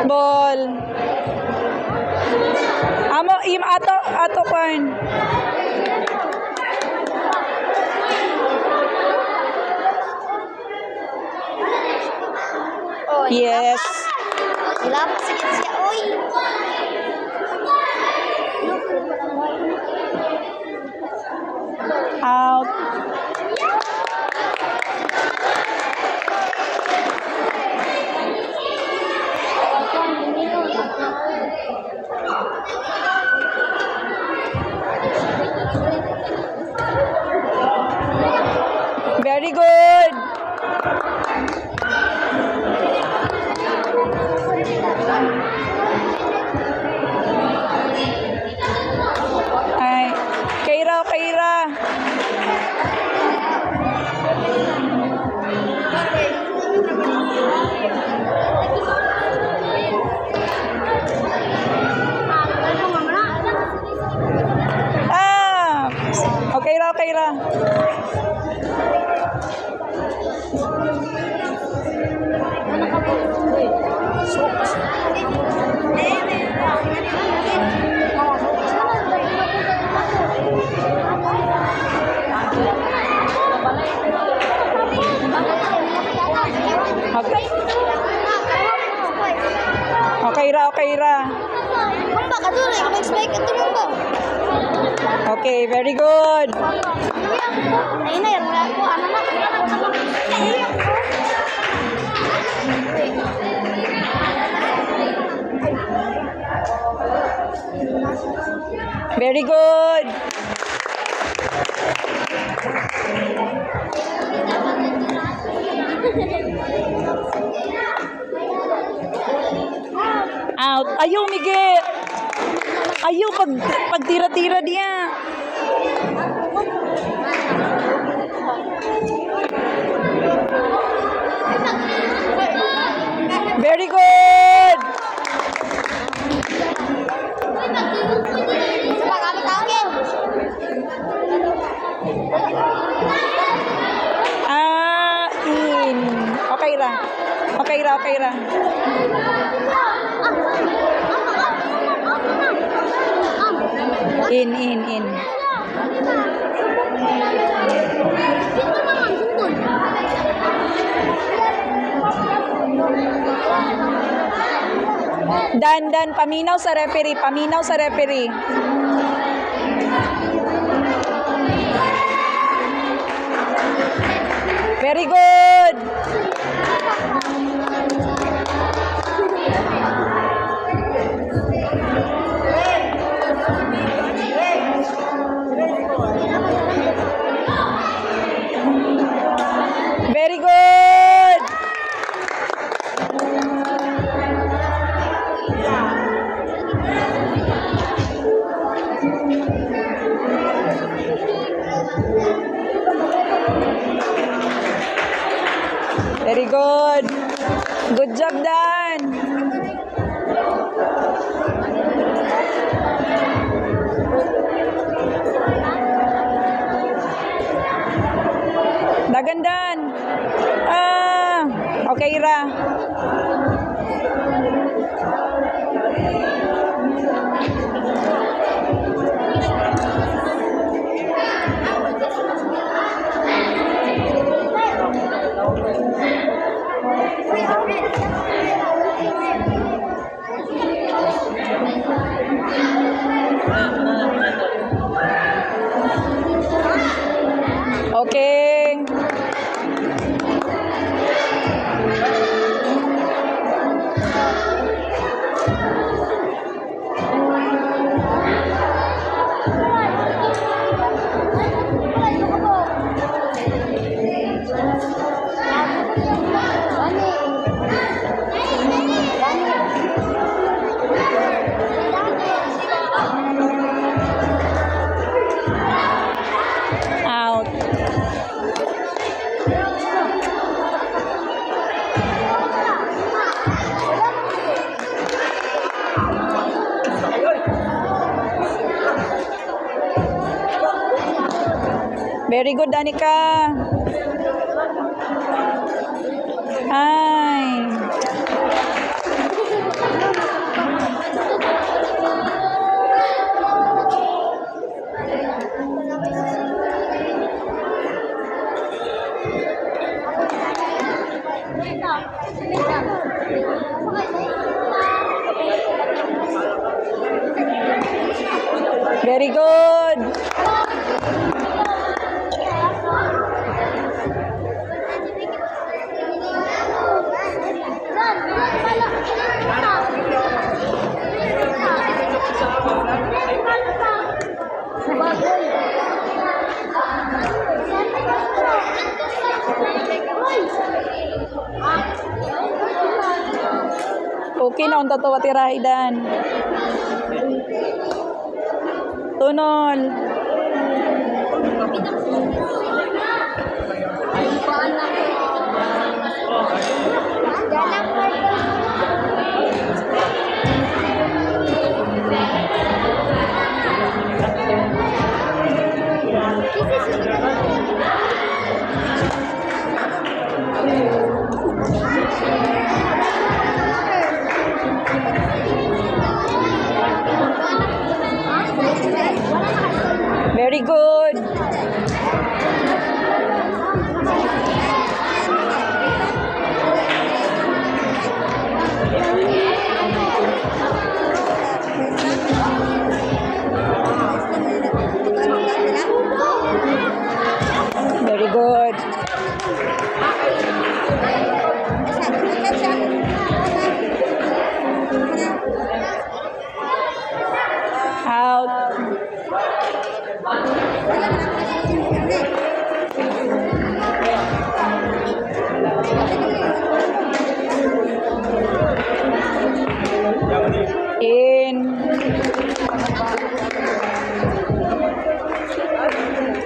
Ball. Amo im ato kwan. Oh, Yes. wala pa sakit siya. Oy. Out. Very good. Ay, Kaira. Ah, okay ra. Okay ra. Mamba ka dulu, expect itu mamba. Okay, very good. Ay na yan, ako anak. Very good. Out. Ayaw, Miguel. Ayaw, pagtira-tira dia. Very good. Coba kami tawagin. In. Okay ra. In. Dan, paminaw sa referee. Very good. Very good. Very good. Good job, Dan. Dagandan. Okay ra. Okay. Out. Very good, Danica. Hi. Very good. Okay na unta to watirahi dan. Tunol. Very good. Very good. Out. In.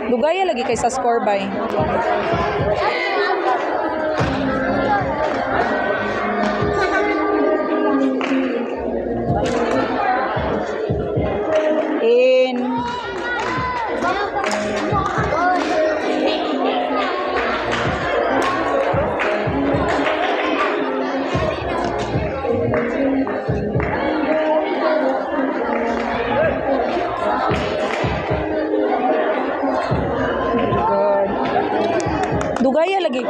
Dugaya lagi kay sa score by. In. Good. Dugaya lagi.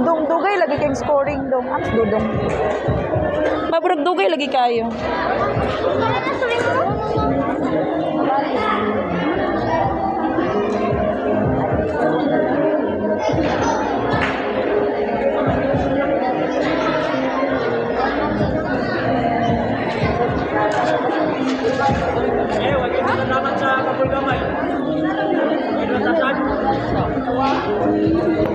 Dugay lagi kay scoring dong. Ams dudong. Mabrag dugay lagi kayo. Wag na naman sa kapulgamay.